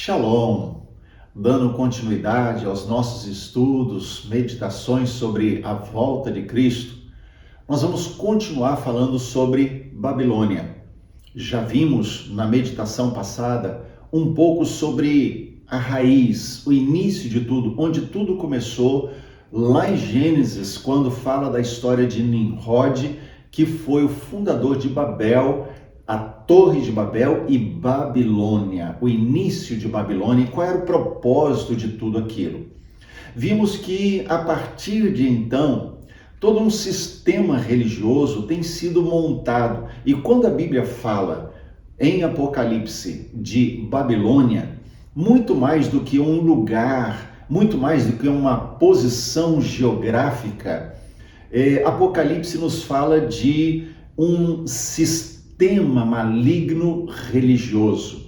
Shalom! Dando continuidade aos nossos estudos, meditações sobre a volta de Cristo, nós vamos continuar falando sobre Babilônia. Já vimos na meditação passada um pouco sobre a raiz, o início de tudo, onde tudo começou, lá em Gênesis, quando fala da história de Nimrod, que foi o fundador de Babel, a Torre de Babel e Babilônia, o início de Babilônia, e qual era o propósito de tudo aquilo. Vimos que a partir de então, todo um sistema religioso tem sido montado, e quando a Bíblia fala em Apocalipse de Babilônia, muito mais do que um lugar, muito mais do que uma posição geográfica, Apocalipse nos fala de um sistema maligno religioso.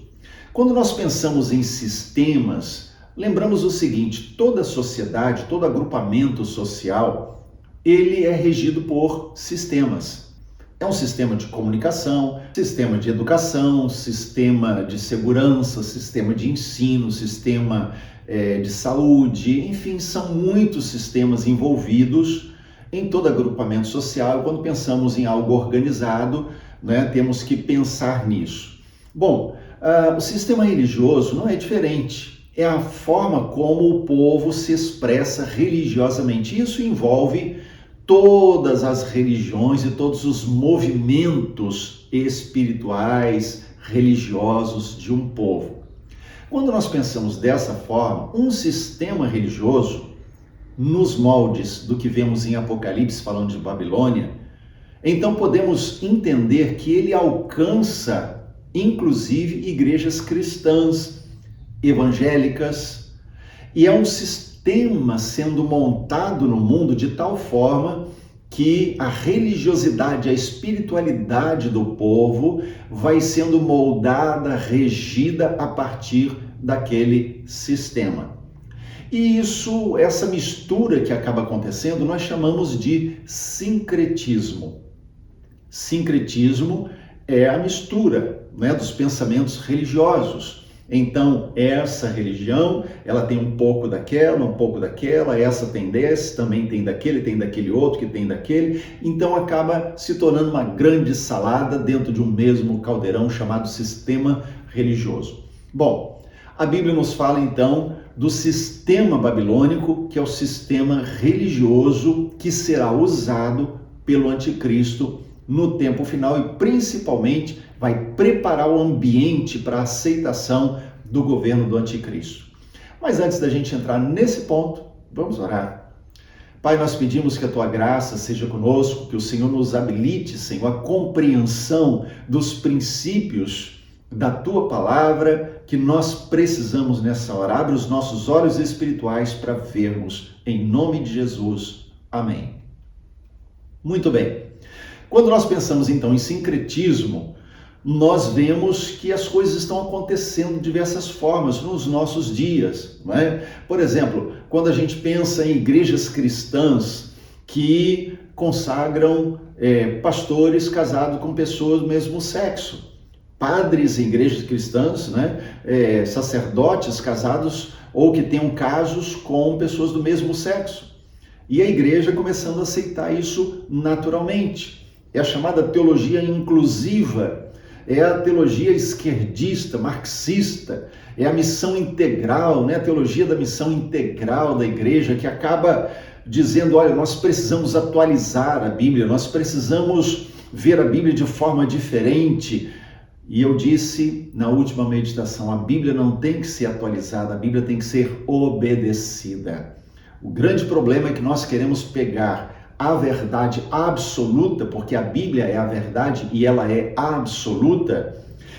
Quando nós pensamos em sistemas, lembramos o seguinte: toda sociedade, todo agrupamento social, ele é regido por sistemas. É um sistema de comunicação, sistema de educação, sistema de segurança, sistema de ensino, sistema de saúde, enfim, são muitos sistemas envolvidos em todo agrupamento social. Quando pensamos em algo organizado, temos que pensar nisso. Bom, o sistema religioso não é diferente. É a forma como o povo se expressa religiosamente. Isso envolve todas as religiões e todos os movimentos espirituais, religiosos de um povo. Quando nós pensamos dessa forma, um sistema religioso, nos moldes do que vemos em Apocalipse falando de Babilônia, então podemos entender que ele alcança, inclusive, igrejas cristãs, evangélicas, e é um sistema sendo montado no mundo de tal forma que a religiosidade, a espiritualidade do povo vai sendo moldada, regida a partir daquele sistema. E isso, essa mistura que acaba acontecendo, nós chamamos de sincretismo. Sincretismo é a mistura, dos pensamentos religiosos. Então, essa religião, ela tem um pouco daquela, essa tem desse, também tem daquele outro, que tem daquele. Então, acaba se tornando uma grande salada dentro de um mesmo caldeirão chamado sistema religioso. Bom, a Bíblia nos fala, então, do sistema babilônico, que é o sistema religioso que será usado pelo anticristo no tempo final e principalmente vai preparar o ambiente para a aceitação do governo do anticristo. Mas antes da gente entrar nesse ponto, vamos orar. Pai, nós pedimos que a tua graça seja conosco, que o Senhor nos habilite, Senhor, a compreensão dos princípios da tua palavra que nós precisamos nessa hora. Abre os nossos olhos espirituais para vermos, em nome de Jesus. Amém. Muito bem. Quando nós pensamos então em sincretismo, nós vemos que as coisas estão acontecendo de diversas formas nos nossos dias, não é? Por exemplo, quando a gente pensa em igrejas cristãs que consagram pastores casados com pessoas do mesmo sexo, padres em igrejas cristãs, sacerdotes casados ou que tenham casos com pessoas do mesmo sexo. E a igreja começando a aceitar isso naturalmente. É a chamada teologia inclusiva, é a teologia esquerdista, marxista, é a missão integral, a teologia da missão integral da igreja, que acaba dizendo, olha, nós precisamos atualizar a Bíblia, nós precisamos ver a Bíblia de forma diferente. E eu disse na última meditação, a Bíblia não tem que ser atualizada, a Bíblia tem que ser obedecida. O grande problema é que nós queremos pegar a verdade absoluta, porque a Bíblia é a verdade e ela é absoluta,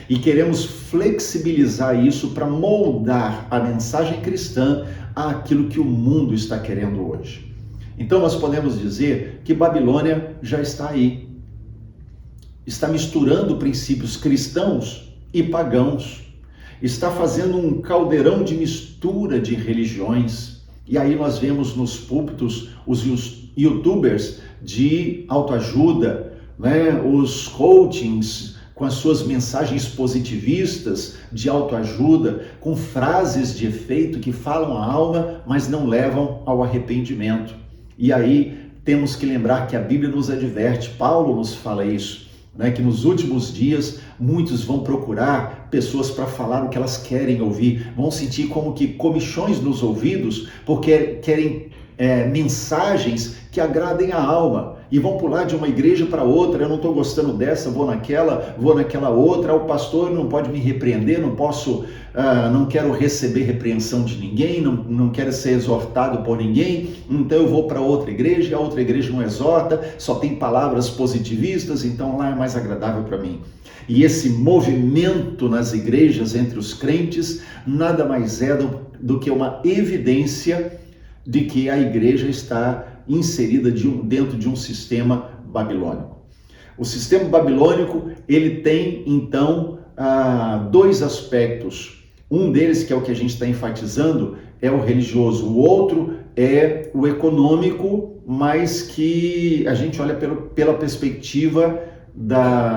e queremos flexibilizar isso para moldar a mensagem cristã àquilo que o mundo está querendo hoje. Então nós podemos dizer que Babilônia já está aí. Está misturando princípios cristãos e pagãos. Está fazendo um caldeirão de mistura de religiões. E aí nós vemos nos púlpitos os youtubers de autoajuda, os coachings com as suas mensagens positivistas de autoajuda, com frases de efeito que falam a alma, mas não levam ao arrependimento. E aí temos que lembrar que a Bíblia nos adverte, Paulo nos fala isso, né, que nos últimos dias muitos vão procurar pessoas para falar o que elas querem ouvir, vão sentir como que comichões nos ouvidos, porque querem mensagens que agradem a alma, e vão pular de uma igreja para outra. Eu não estou gostando dessa, vou naquela outra. O pastor não pode me repreender, não quero receber repreensão de ninguém, não quero ser exortado por ninguém, então eu vou para outra igreja, e a outra igreja não exorta, só tem palavras positivistas, então lá é mais agradável para mim. E esse movimento nas igrejas entre os crentes nada mais é do que uma evidência de que a igreja está inserida dentro de um sistema babilônico. O sistema babilônico, ele tem então dois aspectos. Um deles, que é o que a gente está enfatizando, é o religioso. O outro é o econômico, mas que a gente olha pela perspectiva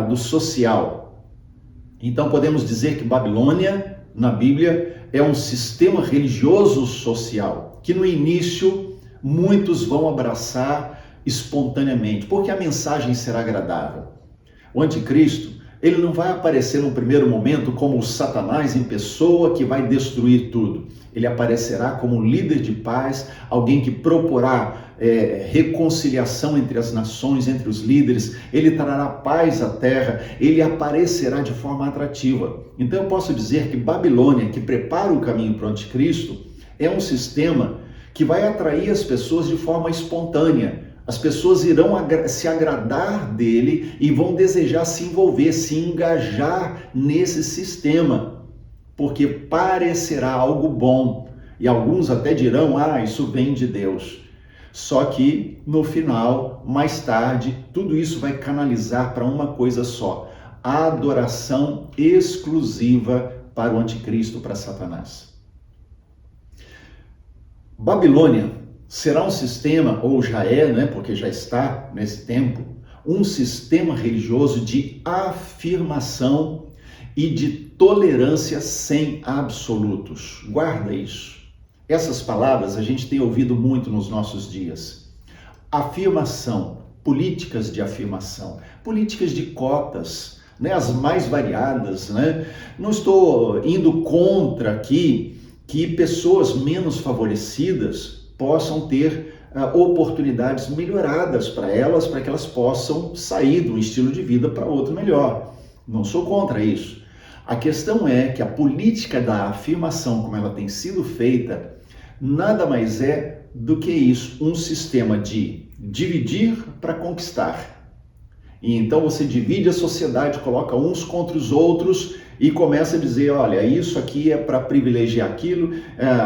do social. Então podemos dizer que Babilônia, na Bíblia, é um sistema religioso social, que no início muitos vão abraçar espontaneamente, porque a mensagem será agradável. O anticristo, ele não vai aparecer no primeiro momento como o Satanás em pessoa que vai destruir tudo. Ele aparecerá como um líder de paz, alguém que proporá reconciliação entre as nações, entre os líderes. Ele trará paz à terra, ele aparecerá de forma atrativa. Então eu posso dizer que Babilônia, que prepara o caminho para o anticristo, é um sistema que vai atrair as pessoas de forma espontânea. As pessoas irão se agradar dele e vão desejar se envolver, se engajar nesse sistema, porque parecerá algo bom. E alguns até dirão, isso vem de Deus. Só que no final, mais tarde, tudo isso vai canalizar para uma coisa só: a adoração exclusiva para o anticristo, para Satanás. Babilônia será um sistema, ou já é, porque já está nesse tempo, um sistema religioso de afirmação e de tolerância sem absolutos. Guarda isso. Essas palavras a gente tem ouvido muito nos nossos dias. Afirmação, políticas de afirmação, políticas de cotas, as mais variadas. Não estou indo contra aqui que pessoas menos favorecidas possam ter oportunidades melhoradas para que elas possam sair de um estilo de vida para outro melhor. Não sou contra isso. A questão é que a política da afirmação, como ela tem sido feita, nada mais é do que isso, um sistema de dividir para conquistar. E então você divide a sociedade, coloca uns contra os outros e começa a dizer, olha, isso aqui é para privilegiar aquilo,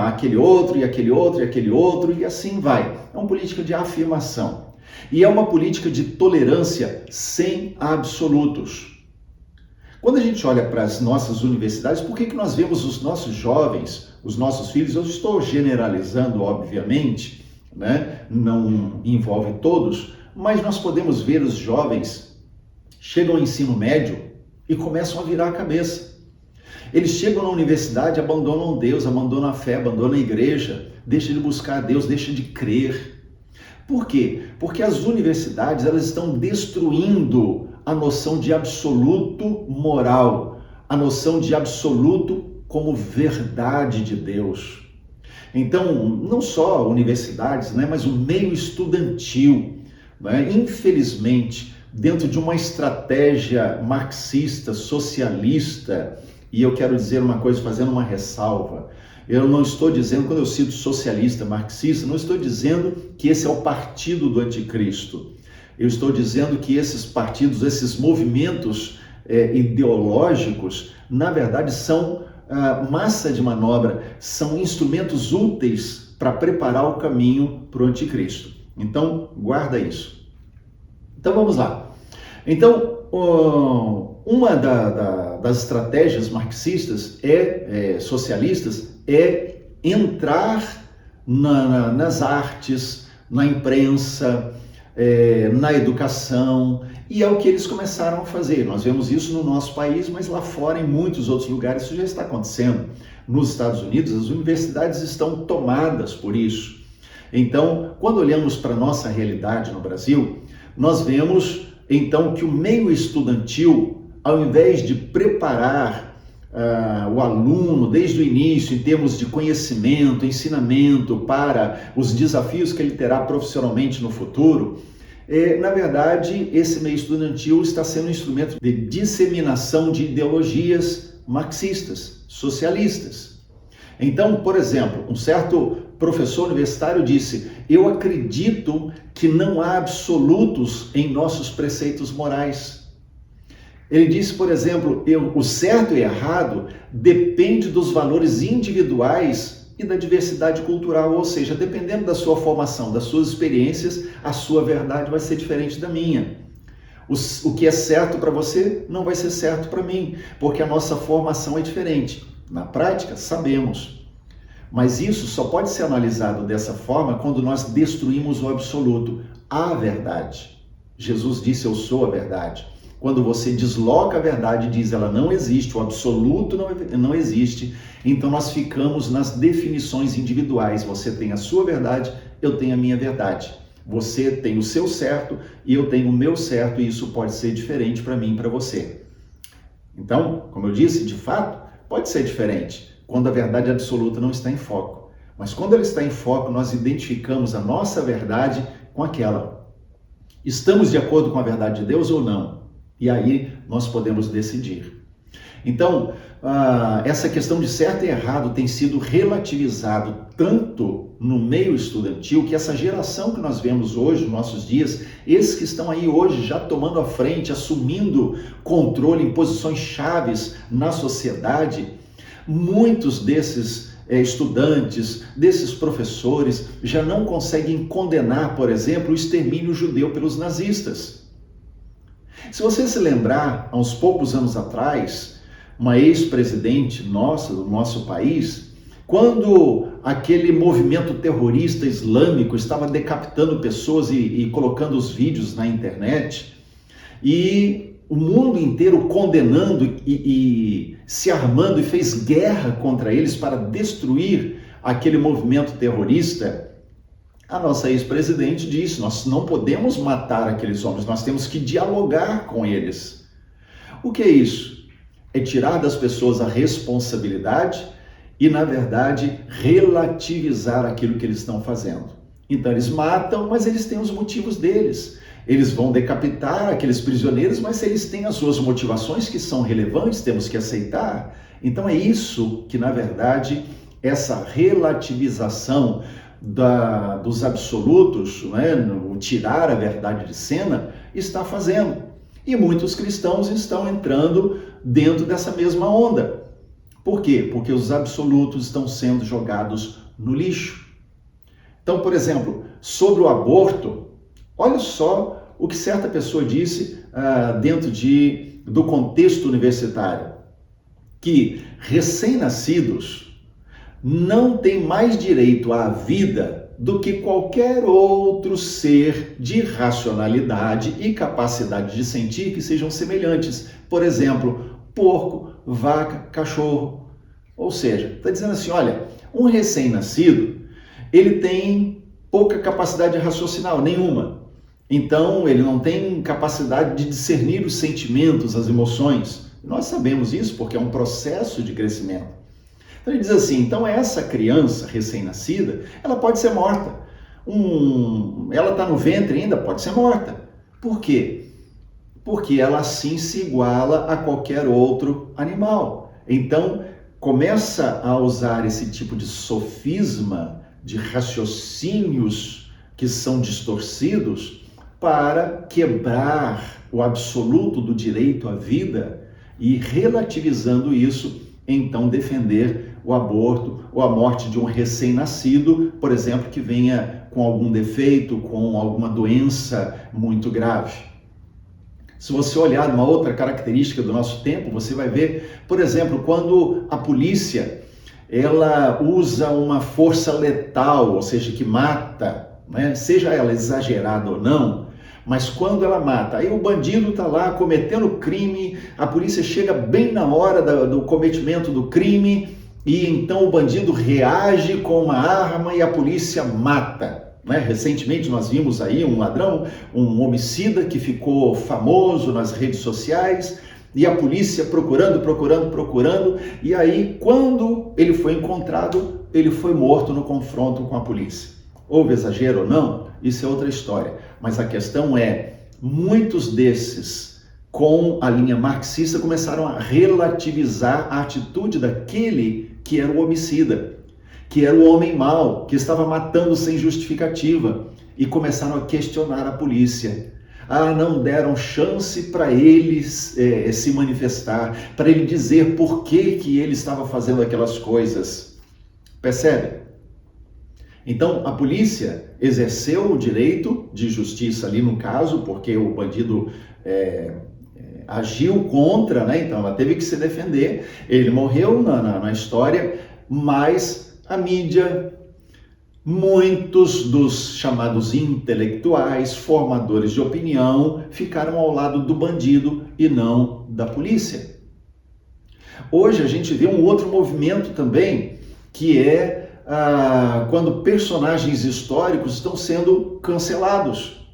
aquele outro, e aquele outro, e aquele outro, e assim vai. É uma política de afirmação. E é uma política de tolerância sem absolutos. Quando a gente olha para as nossas universidades, por que nós vemos os nossos jovens, os nossos filhos, eu estou generalizando, obviamente, não envolve todos, mas nós podemos ver os jovens chegam ao ensino médio e começam a virar a cabeça. Eles chegam na universidade, abandonam Deus, abandonam a fé, abandonam a igreja, deixam de buscar a Deus, deixam de crer. Por quê? Porque as universidades, elas estão destruindo a noção de absoluto moral, a noção de absoluto como verdade de Deus. Então, não só universidades, mas o meio estudantil, infelizmente, dentro de uma estratégia marxista, socialista, e eu quero dizer uma coisa, fazendo uma ressalva, eu não estou dizendo, quando eu cito socialista, marxista, não estou dizendo que esse é o partido do anticristo. Eu estou dizendo que esses partidos, esses movimentos ideológicos, na verdade são massa de manobra, são instrumentos úteis para preparar o caminho para o anticristo. Então, guarda isso. Então, vamos lá. Então, uma das estratégias marxistas, socialistas, é entrar nas artes, na imprensa, na educação, e é o que eles começaram a fazer. Nós vemos isso no nosso país, mas lá fora, em muitos outros lugares, isso já está acontecendo. Nos Estados Unidos, as universidades estão tomadas por isso. Então, quando olhamos para a nossa realidade no Brasil, nós vemos, então, que o meio estudantil, ao invés de preparar o aluno desde o início em termos de conhecimento, ensinamento para os desafios que ele terá profissionalmente no futuro, na verdade, esse meio estudantil está sendo um instrumento de disseminação de ideologias marxistas, socialistas. Então, por exemplo, um certo professor universitário disse: eu acredito que não há absolutos em nossos preceitos morais. Ele disse, por exemplo, o certo e errado depende dos valores individuais e da diversidade cultural, ou seja, dependendo da sua formação, das suas experiências, a sua verdade vai ser diferente da minha. O que é certo para você não vai ser certo para mim, porque a nossa formação é diferente. Na prática, sabemos. Mas isso só pode ser analisado dessa forma quando nós destruímos o absoluto, a verdade. Jesus disse: eu sou a verdade. Quando você desloca a verdade e diz ela não existe, o absoluto não existe, então nós ficamos nas definições individuais. Você tem a sua verdade, eu tenho a minha verdade. Você tem o seu certo e eu tenho o meu certo, e isso pode ser diferente para mim e para você. Então, como eu disse, de fato, pode ser diferente quando a verdade absoluta não está em foco. Mas quando ela está em foco, nós identificamos a nossa verdade com aquela. Estamos de acordo com a verdade de Deus ou não? E aí nós podemos decidir. Então, essa questão de certo e errado tem sido relativizado tanto no meio estudantil, que essa geração que nós vemos hoje, nos nossos dias, esses que estão aí hoje já tomando a frente, assumindo controle em posições chaves na sociedade, muitos desses estudantes, desses professores, já não conseguem condenar, por exemplo, o extermínio judeu pelos nazistas. Se você se lembrar, há uns poucos anos atrás, uma ex-presidente nossa, do nosso país, quando aquele movimento terrorista islâmico estava decapitando pessoas e colocando os vídeos na internet, e o mundo inteiro condenando e se armando e fez guerra contra eles para destruir aquele movimento terrorista, a nossa ex-presidente disse: nós não podemos matar aqueles homens, nós temos que dialogar com eles. O que é isso? É tirar das pessoas a responsabilidade e, na verdade, relativizar aquilo que eles estão fazendo. Então eles matam, mas eles têm os motivos deles. Eles vão decapitar aqueles prisioneiros, mas eles têm as suas motivações que são relevantes, temos que aceitar. Então é isso que, na verdade, essa relativização dos absolutos, né, o tirar a verdade de cena, está fazendo. E muitos cristãos estão entrando dentro dessa mesma onda. Por quê? Porque os absolutos estão sendo jogados no lixo. Então, por exemplo, sobre o aborto, olha só o que certa pessoa disse dentro do contexto universitário, que recém-nascidos não têm mais direito à vida do que qualquer outro ser de racionalidade e capacidade de sentir que sejam semelhantes. Por exemplo, porco, vaca, cachorro. Ou seja, está dizendo assim, olha, um recém-nascido, ele tem pouca capacidade raciocinal, nenhuma. Então, ele não tem capacidade de discernir os sentimentos, as emoções. Nós sabemos isso porque é um processo de crescimento. Então, ele diz assim, então essa criança recém-nascida, ela pode ser morta. Ela está no ventre ainda, pode ser morta. Por quê? Porque ela assim se iguala a qualquer outro animal. Então, começa a usar esse tipo de sofisma, de raciocínios que são distorcidos, para quebrar o absoluto do direito à vida e, relativizando isso, então defender o aborto ou a morte de um recém-nascido, por exemplo, que venha com algum defeito, com alguma doença muito grave. Se você olhar uma outra característica do nosso tempo, você vai ver, por exemplo, quando a polícia ela usa uma força letal, ou seja, que mata, né? Seja ela exagerada ou não, Mas quando ela mata, aí o bandido está lá cometendo crime, a polícia chega bem na hora do cometimento do crime, e então o bandido reage com uma arma e a polícia mata. Né? Recentemente nós vimos aí um ladrão, um homicida que ficou famoso nas redes sociais, e a polícia procurando, e aí quando ele foi encontrado, ele foi morto no confronto com a polícia. Houve exagero ou não? Isso é outra história. Mas a questão é, muitos desses, com a linha marxista, começaram a relativizar a atitude daquele que era o homicida, que era o homem mau, que estava matando sem justificativa, e começaram a questionar a polícia. Não deram chance para ele se manifestar, para ele dizer por que ele estava fazendo aquelas coisas. Percebe? Então, a polícia exerceu o direito de justiça ali no caso, porque o bandido agiu contra, né? Então ela teve que se defender. Ele morreu na história, mas a mídia, muitos dos chamados intelectuais, formadores de opinião, ficaram ao lado do bandido e não da polícia. Hoje a gente vê um outro movimento também, que é quando personagens históricos estão sendo cancelados.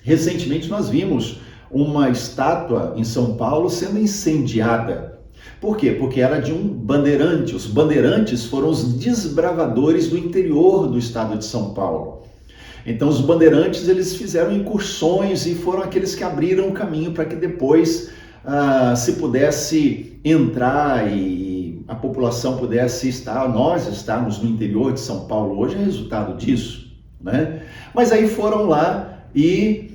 Recentemente nós vimos uma estátua em São Paulo sendo incendiada. Por quê? Porque era de um bandeirante. Os bandeirantes foram os desbravadores do interior do estado de São Paulo. Então os bandeirantes, eles fizeram incursões e foram aqueles que abriram o caminho para que depois se pudesse entrar e a população pudesse nós estarmos no interior de São Paulo hoje é resultado disso, né? Mas aí foram lá e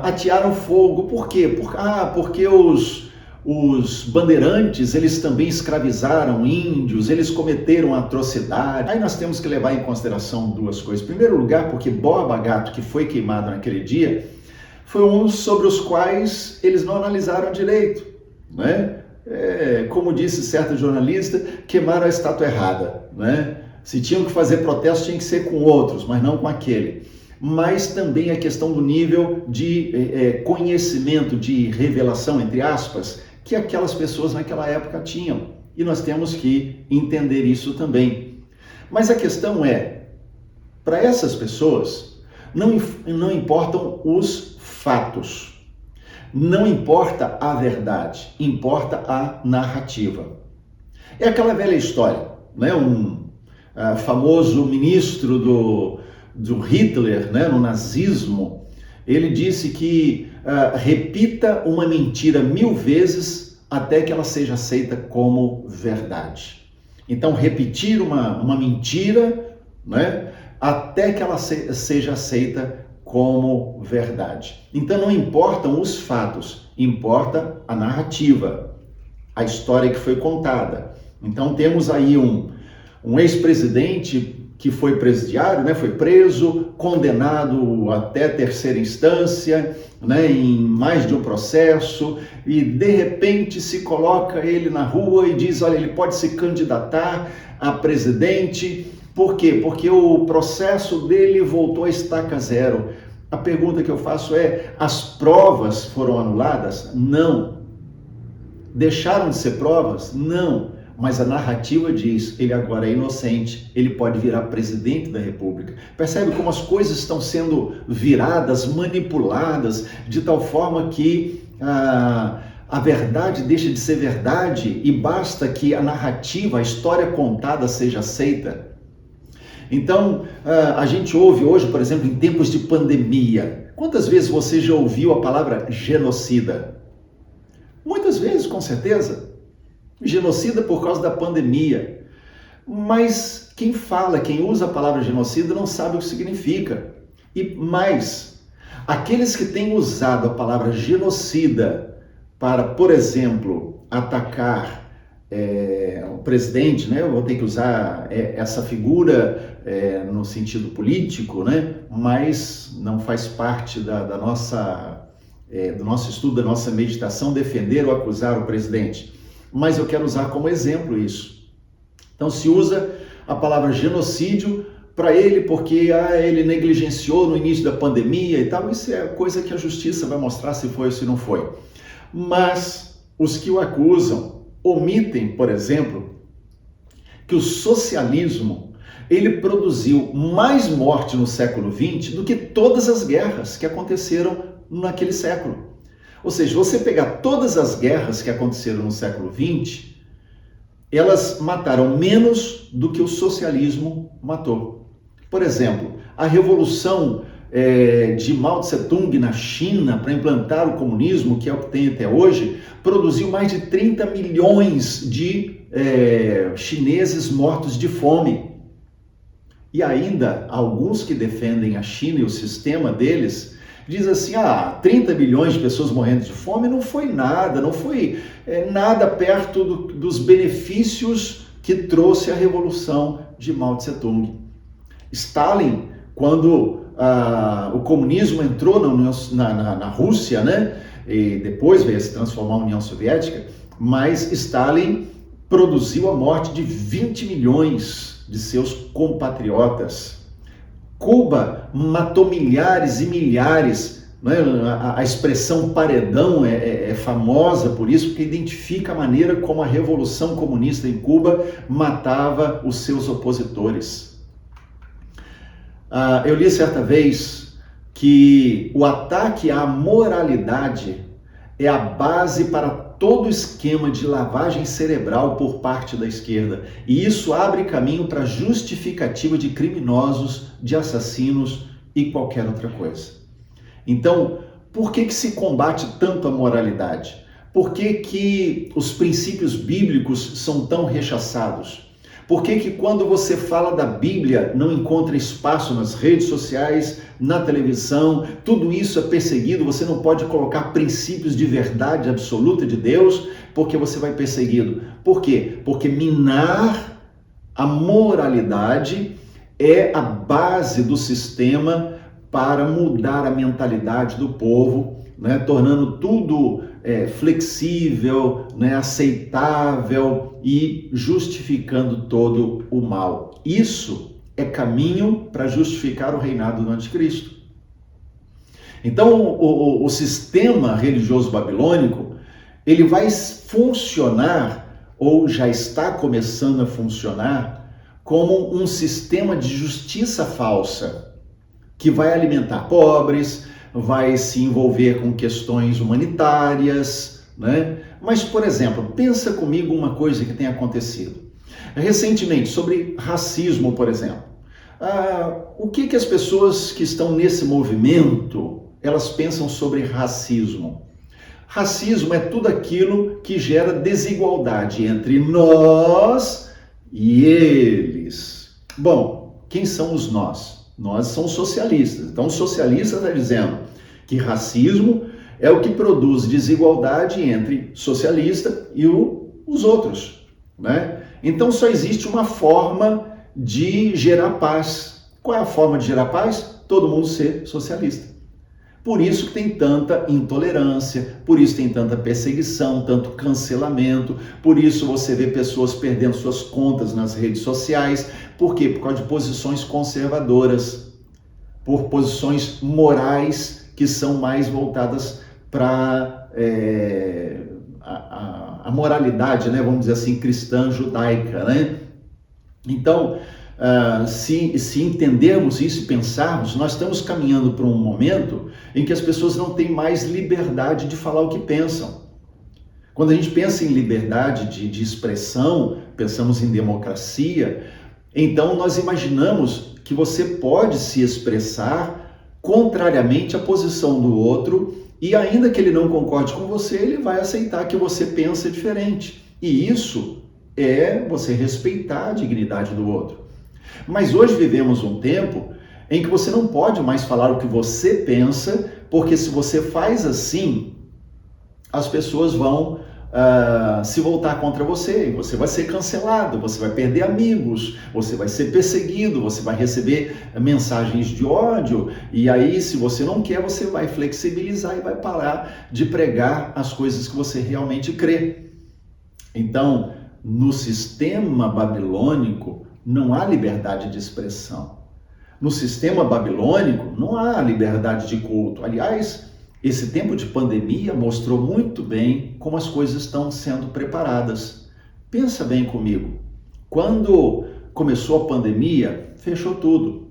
atearam fogo. Por quê? Porque os bandeirantes, eles também escravizaram índios, eles cometeram atrocidade. Aí nós temos que levar em consideração duas coisas. Em primeiro lugar, porque Borba Gato, que foi queimado naquele dia, foi um sobre os quais eles não analisaram direito, né? Como disse certo jornalista, queimaram a estátua errada, né? Se tinham que fazer protesto, tinha que ser com outros, mas não com aquele. Mas também a questão do nível de conhecimento, de revelação, entre aspas, que aquelas pessoas naquela época tinham. E nós temos que entender isso também. Mas a questão é, para essas pessoas, não importam os fatos. Não importa a verdade, importa a narrativa. É aquela velha história, né? Um famoso ministro do Hitler, né, no nazismo, ele disse que repita uma mentira 1000 vezes até que ela seja aceita como verdade. Então, repetir uma mentira, né, até que ela seja aceita como verdade. Então não importam os fatos, importa a narrativa, a história que foi contada. Então temos aí um ex-presidente que foi presidiário, né, foi preso, condenado até terceira instância, né, em mais de um processo, e de repente se coloca ele na rua e diz, olha, ele pode se candidatar a presidente. Por quê? Porque o processo dele voltou a estaca zero. A pergunta que eu faço é, as provas foram anuladas? Não. Deixaram de ser provas? Não. Mas a narrativa diz, ele agora é inocente, ele pode virar presidente da República. Percebe como as coisas estão sendo viradas, manipuladas, de tal forma que a verdade deixa de ser verdade e basta que a narrativa, a história contada seja aceita. Então, a gente ouve hoje, por exemplo, em tempos de pandemia, quantas vezes você já ouviu a palavra genocida? Muitas vezes, com certeza. Genocida por causa da pandemia. Mas quem fala, quem usa a palavra genocida não sabe o que significa. E mais, aqueles que têm usado a palavra genocida para, por exemplo, atacar o presidente, né? Eu vou ter que usar essa figura no sentido político, né? Mas não faz parte do nosso estudo, da nossa meditação, defender ou acusar o presidente. Mas eu quero usar como exemplo isso. Então se usa a palavra genocídio para ele porque ele negligenciou no início da pandemia e tal. Isso é coisa que a justiça vai mostrar se foi ou se não foi. Mas os que o acusam omitem, por exemplo, que o socialismo ele produziu mais morte no século XX do que todas as guerras que aconteceram naquele século. Ou seja, você pegar todas as guerras que aconteceram no século XX, elas mataram menos do que o socialismo matou. Por exemplo, a revolução de Mao Tse-tung na China para implantar o comunismo, que é o que tem até hoje, produziu mais de 30 milhões de chineses mortos de fome. E ainda, alguns que defendem a China e o sistema deles, diz assim, 30 milhões de pessoas morrendo de fome não foi nada, não foi nada perto dos benefícios que trouxe a revolução de Mao Tse-tung. Stalin, quando o comunismo entrou na Rússia, né, e depois veio se transformar na União Soviética, mas Stalin produziu a morte de 20 milhões de seus compatriotas. Cuba matou milhares e milhares, né? A expressão paredão é famosa por isso, porque identifica a maneira como a Revolução Comunista em Cuba matava os seus opositores. Eu li certa vez que o ataque à moralidade é a base para todo o esquema de lavagem cerebral por parte da esquerda. E isso abre caminho para justificativa de criminosos, de assassinos e qualquer outra coisa. Então, por que se combate tanto a moralidade? Por que os princípios bíblicos são tão rechaçados? Por que quando você fala da Bíblia não encontra espaço nas redes sociais, na televisão, tudo isso é perseguido, você não pode colocar princípios de verdade absoluta de Deus, porque você vai perseguido. Por quê? Porque minar a moralidade é a base do sistema para mudar a mentalidade do povo, né, tornando tudo flexível, né, aceitável e justificando todo o mal. Isso é caminho para justificar o reinado do anticristo. Então, o sistema religioso babilônico, ele vai funcionar, ou já está começando a funcionar, como um sistema de justiça falsa, que vai alimentar pobres, vai se envolver com questões humanitárias, né? Mas, por exemplo, pensa comigo uma coisa que tem acontecido. Recentemente, sobre racismo, por exemplo. O que as pessoas que estão nesse movimento, elas pensam sobre racismo? Racismo é tudo aquilo que gera desigualdade entre nós e eles. Bom, quem são os nós? Nós somos socialistas. Então, o socialista está dizendo que racismo é o que produz desigualdade entre socialista e os outros, né? Então, só existe uma forma de gerar paz. Qual é a forma de gerar paz? Todo mundo ser socialista. Por isso que tem tanta intolerância, por isso tem tanta perseguição, tanto cancelamento, por isso você vê pessoas perdendo suas contas nas redes sociais. Por quê? Por causa de posições conservadoras, por posições morais que são mais voltadas para a moralidade, né? Vamos dizer assim, cristã, judaica, né? Então, se entendermos isso e pensarmos, nós estamos caminhando para um momento em que as pessoas não têm mais liberdade de falar o que pensam. Quando a gente pensa em liberdade de expressão, pensamos em democracia, então nós imaginamos que você pode se expressar contrariamente à posição do outro e ainda que ele não concorde com você, ele vai aceitar que você pensa diferente. E isso é você respeitar a dignidade do outro. Mas hoje vivemos um tempo em que você não pode mais falar o que você pensa, porque se você faz assim, as pessoas vão se voltar contra você, e você vai ser cancelado, você vai perder amigos, você vai ser perseguido, você vai receber mensagens de ódio, e aí se você não quer, você vai flexibilizar e vai parar de pregar as coisas que você realmente crê. Então, no sistema babilônico, não há liberdade de expressão. no sistema babilônico não há liberdade de culto. Aliás, esse tempo de pandemia mostrou muito bem como as coisas estão sendo preparadas. Pensa bem comigo. Quando começou a pandemia, fechou tudo.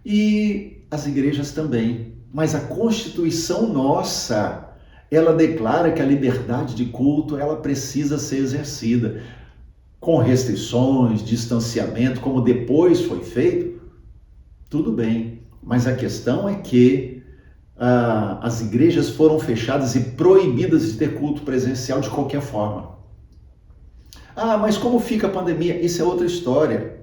E as igrejas também. Mas a Constituição nossa, ela declara que a liberdade de culto, ela precisa ser exercida com restrições, distanciamento, como depois foi feito. Tudo bem, mas a questão é que as igrejas foram fechadas e proibidas de ter culto presencial de qualquer forma. Mas como fica a pandemia? Isso é outra história.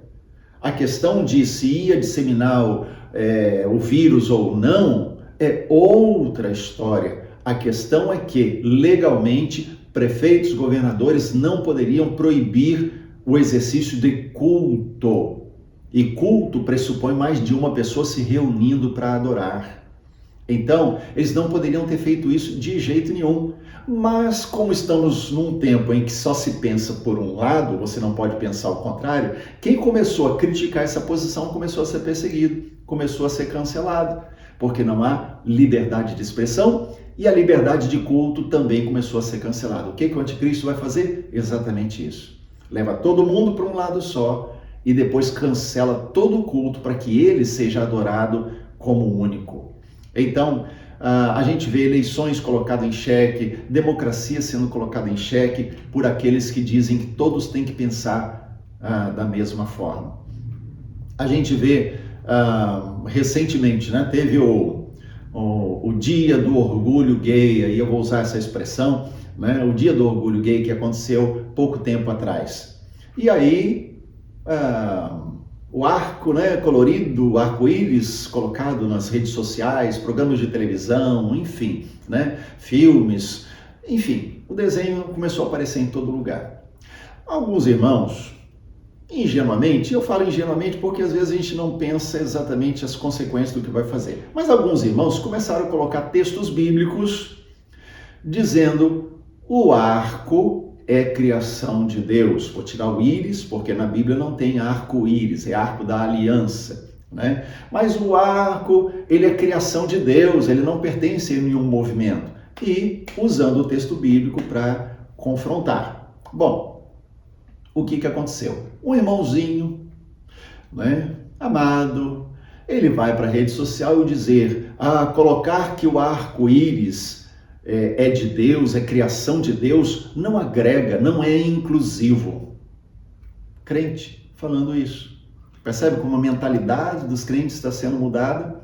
A questão de se ia disseminar o vírus ou não é outra história. A questão é que, legalmente, prefeitos, governadores não poderiam proibir o exercício de culto. E culto pressupõe mais de uma pessoa se reunindo para adorar. Então, eles não poderiam ter feito isso de jeito nenhum. Mas como estamos num tempo em que só se pensa por um lado, você não pode pensar o contrário, quem começou a criticar essa posição começou a ser perseguido, começou a ser cancelado, porque não há liberdade de expressão e a liberdade de culto também começou a ser cancelada. O que o anticristo vai fazer? Exatamente isso. Leva todo mundo para um lado só e depois cancela todo o culto para que ele seja adorado como único. Então, a gente vê eleições colocadas em xeque, democracia sendo colocada em xeque por aqueles que dizem que todos têm que pensar da mesma forma. A gente vê recentemente, né, teve o Dia do Orgulho Gay, aí eu vou usar essa expressão, né, o Dia do Orgulho Gay que aconteceu pouco tempo atrás. E aí, o arco, né, colorido, o arco-íris colocado nas redes sociais, programas de televisão, enfim, né, filmes, enfim, o desenho começou a aparecer em todo lugar. Alguns irmãos, ingenuamente, eu falo ingenuamente porque às vezes a gente não pensa exatamente as consequências do que vai fazer, mas alguns irmãos começaram a colocar textos bíblicos dizendo o arco é criação de Deus. Vou tirar o íris, porque na Bíblia não tem arco-íris, é arco da aliança, né? Mas o arco, ele é criação de Deus, ele não pertence a nenhum movimento. E usando o texto bíblico para confrontar. Bom, o que aconteceu? Um irmãozinho, né, amado, ele vai para a rede social e dizer, colocar que o arco-íris é de Deus, é criação de Deus, não agrega, não é inclusivo. Crente falando isso. Percebe como a mentalidade dos crentes está sendo mudada?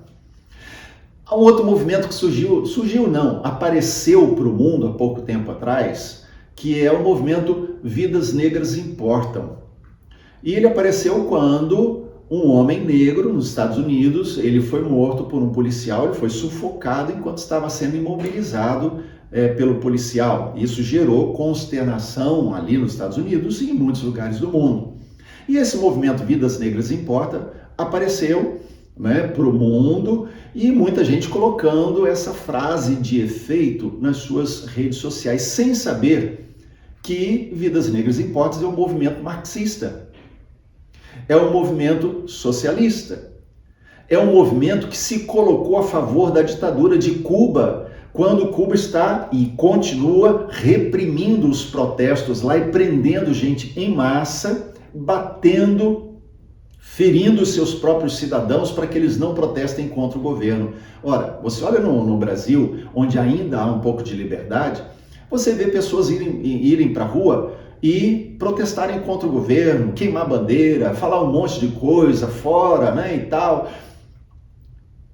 Há um outro movimento que apareceu para o mundo há pouco tempo atrás, que é o movimento Vidas Negras Importam. E ele apareceu quando um homem negro nos Estados Unidos, ele foi morto por um policial, ele foi sufocado enquanto estava sendo imobilizado pelo policial. Isso gerou consternação ali nos Estados Unidos e em muitos lugares do mundo. E esse movimento Vidas Negras Importa apareceu, né, para o mundo e muita gente colocando essa frase de efeito nas suas redes sociais, sem saber que Vidas Negras Importam é um movimento marxista. É um movimento socialista. É um movimento que se colocou a favor da ditadura de Cuba, quando Cuba está e continua reprimindo os protestos lá e prendendo gente em massa, batendo, ferindo os seus próprios cidadãos para que eles não protestem contra o governo. Ora, você olha no Brasil, onde ainda há um pouco de liberdade, você vê pessoas irem para a rua e protestarem contra o governo, queimar bandeira, falar um monte de coisa fora, né, e tal.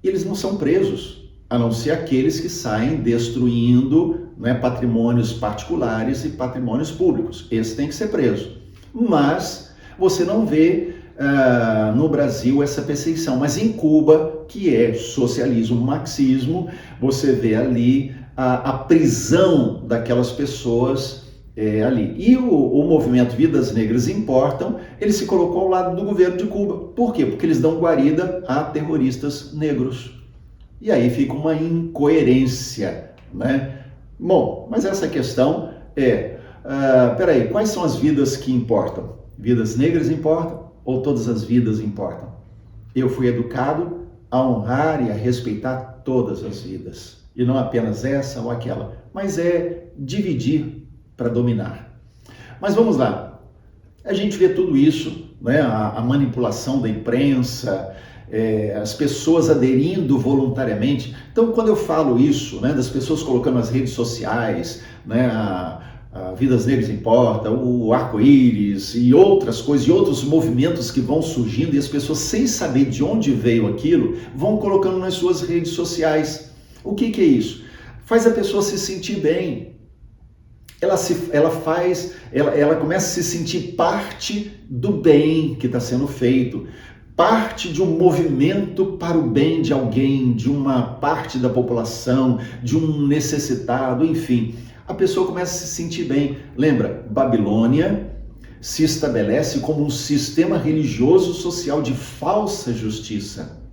E eles não são presos, a não ser aqueles que saem destruindo, né, patrimônios particulares e patrimônios públicos. Esse tem que ser preso. Mas você não vê no Brasil essa perseguição. Mas em Cuba, que é socialismo, marxismo, você vê ali a prisão daquelas pessoas ali. E o movimento Vidas Negras Importam, ele se colocou ao lado do governo de Cuba. Por quê? Porque eles dão guarida a terroristas negros. E aí fica uma incoerência, né? Bom, mas essa questão peraí, quais são as vidas que importam? Vidas negras importam ou todas as vidas importam? Eu fui educado a honrar e a respeitar todas as vidas. E não apenas essa ou aquela, mas é dividir para dominar. Mas vamos lá. A gente vê tudo isso, né? A manipulação da imprensa, as pessoas aderindo voluntariamente. Então, quando eu falo isso, né, das pessoas colocando nas redes sociais, né, a Vidas Negras Importa, o Arco-Íris e outras coisas, e outros movimentos que vão surgindo, e as pessoas, sem saber de onde veio aquilo, vão colocando nas suas redes sociais. O que é isso? Faz a pessoa se sentir bem. Ela começa a se sentir parte do bem que está sendo feito, parte de um movimento para o bem de alguém, de uma parte da população, de um necessitado, enfim. A pessoa começa a se sentir bem. Lembra, Babilônia se estabelece como um sistema religioso social de falsa justiça,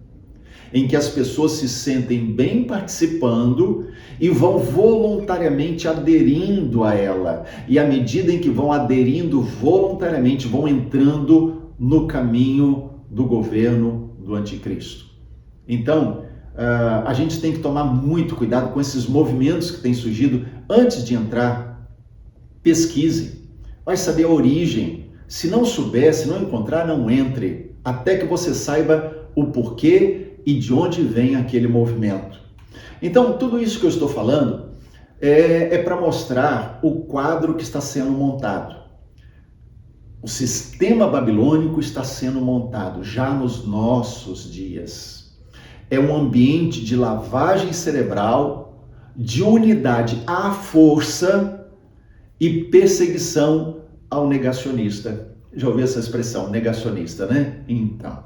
em que as pessoas se sentem bem participando e vão voluntariamente aderindo a ela. E à medida em que vão aderindo voluntariamente, vão entrando no caminho do governo do anticristo. Então, a gente tem que tomar muito cuidado com esses movimentos que têm surgido. Antes de entrar, pesquise, vai saber a origem. Se não souber, se não encontrar, não entre, até que você saiba o porquê e de onde vem aquele movimento. Então, tudo isso que eu estou falando é para mostrar o quadro que está sendo montado. O sistema babilônico está sendo montado já nos nossos dias. É um ambiente de lavagem cerebral, de unidade à força e perseguição ao negacionista. Já ouviu essa expressão, negacionista, né? Então,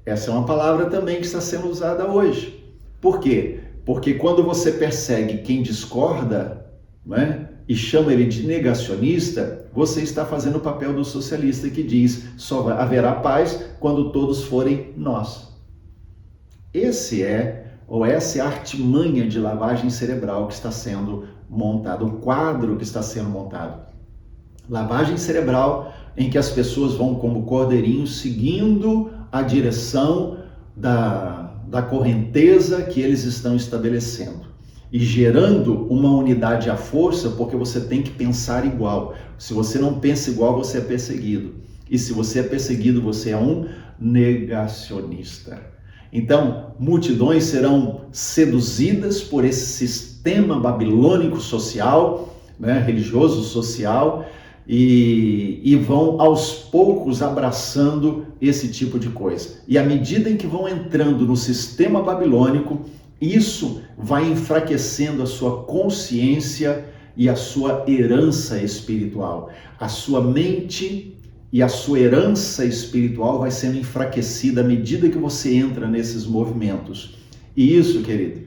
essa é uma palavra também que está sendo usada hoje. Por quê? Porque quando você persegue quem discorda, né, e chama ele de negacionista, você está fazendo o papel do socialista que diz: só haverá paz quando todos forem nós. Essa é a artimanha de lavagem cerebral que está sendo montada, o quadro que está sendo montado. Lavagem cerebral em que as pessoas vão como cordeirinhos seguindo a direção da correnteza que eles estão estabelecendo e gerando uma unidade à força, porque você tem que pensar igual. Se você não pensa igual, você é perseguido. E se você é perseguido, você é um negacionista. Então, multidões serão seduzidas por esse sistema babilônico social, né, religioso social, e vão aos poucos abraçando esse tipo de coisa. E à medida em que vão entrando no sistema babilônico, isso vai enfraquecendo a sua consciência e a sua herança espiritual. A sua mente e a sua herança espiritual vai sendo enfraquecida à medida que você entra nesses movimentos. E isso, querido,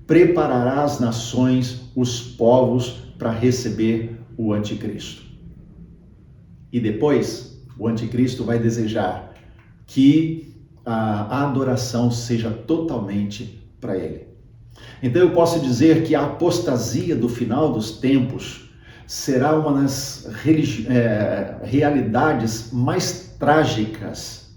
preparará as nações, os povos, para receber o anticristo. E depois, o anticristo vai desejar que a adoração seja totalmente para ele. Então eu posso dizer que a apostasia do final dos tempos será uma das realidades mais trágicas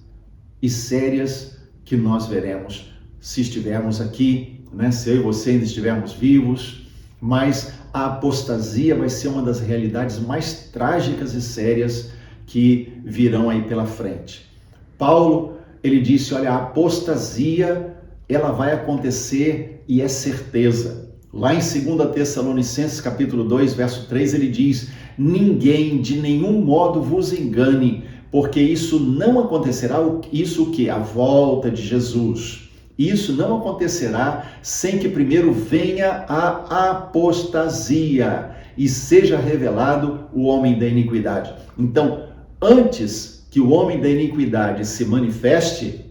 e sérias que nós veremos se estivermos aqui, né? Se eu e você ainda estivermos vivos, mas a apostasia vai ser uma das realidades mais trágicas e sérias que virão aí pela frente. Paulo, ele disse, olha, a apostasia, ela vai acontecer e é certeza. Lá em 2 Tessalonicenses, capítulo 2, verso 3, ele diz, ninguém de nenhum modo vos engane, porque isso não acontecerá, isso que? A volta de Jesus. Isso não acontecerá sem que primeiro venha a apostasia e seja revelado o homem da iniquidade. Então, antes que o homem da iniquidade se manifeste,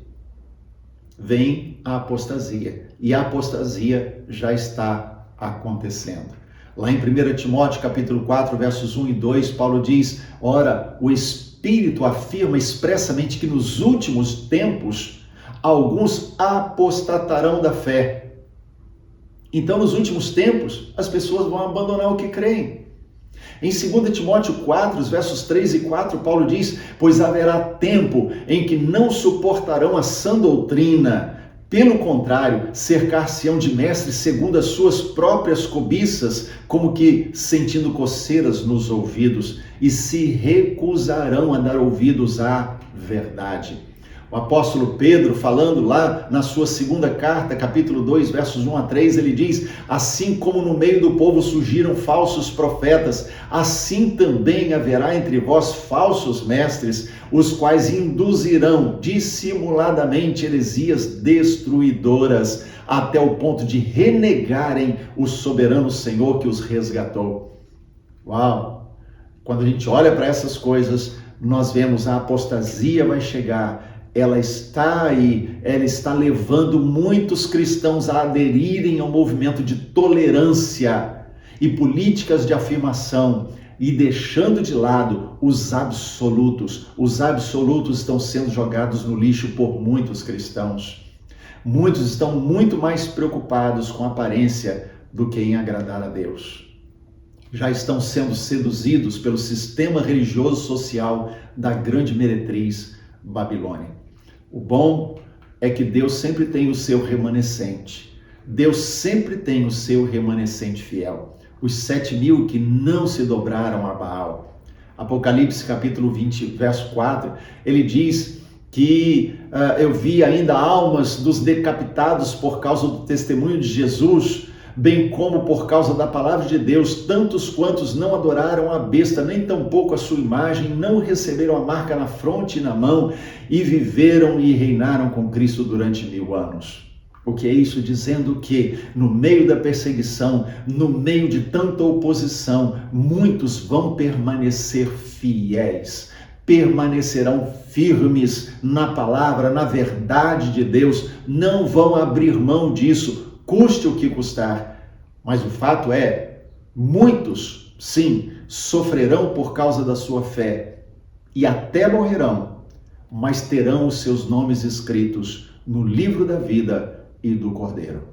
vem a apostasia. E a apostasia já está acontecendo. Lá em 1 Timóteo, capítulo 4, versos 1 e 2, Paulo diz, ora, o Espírito afirma expressamente que nos últimos tempos alguns apostatarão da fé. Então, nos últimos tempos, as pessoas vão abandonar o que creem. Em 2 Timóteo 4, os versos 3 e 4, Paulo diz: pois haverá tempo em que não suportarão a sã doutrina, pelo contrário, cercar-se-ão de mestres segundo as suas próprias cobiças, como que sentindo coceiras nos ouvidos, e se recusarão a dar ouvidos à verdade. O apóstolo Pedro, falando lá na sua segunda carta, capítulo 2, versos 1 a 3, ele diz: assim como no meio do povo surgiram falsos profetas, assim também haverá entre vós falsos mestres, os quais induzirão dissimuladamente heresias destruidoras, até o ponto de renegarem o soberano Senhor que os resgatou. Uau! Quando a gente olha para essas coisas, nós vemos a apostasia vai chegar. Ela está aí, ela está levando muitos cristãos a aderirem ao movimento de tolerância e políticas de afirmação e deixando de lado os absolutos. Os absolutos estão sendo jogados no lixo por muitos cristãos. Muitos estão muito mais preocupados com a aparência do que em agradar a Deus. Já estão sendo seduzidos pelo sistema religioso social da grande meretriz Babilônia. O bom é que Deus sempre tem o seu remanescente. Deus sempre tem o seu remanescente fiel. Os 7.000 que não se dobraram a Baal. Apocalipse capítulo 20, verso 4, ele diz que eu vi ainda almas dos decapitados por causa do testemunho de Jesus, bem como por causa da palavra de Deus, tantos quantos não adoraram a besta, nem tampouco a sua imagem, não receberam a marca na fronte e na mão, e viveram e reinaram com Cristo durante 1000 anos. O que é isso? Dizendo que no meio da perseguição, no meio de tanta oposição, muitos vão permanecer fiéis, permanecerão firmes na palavra, na verdade de Deus, não vão abrir mão disso, custe o que custar. Mas o fato é, muitos, sim, sofrerão por causa da sua fé e até morrerão, mas terão os seus nomes escritos no livro da vida e do Cordeiro.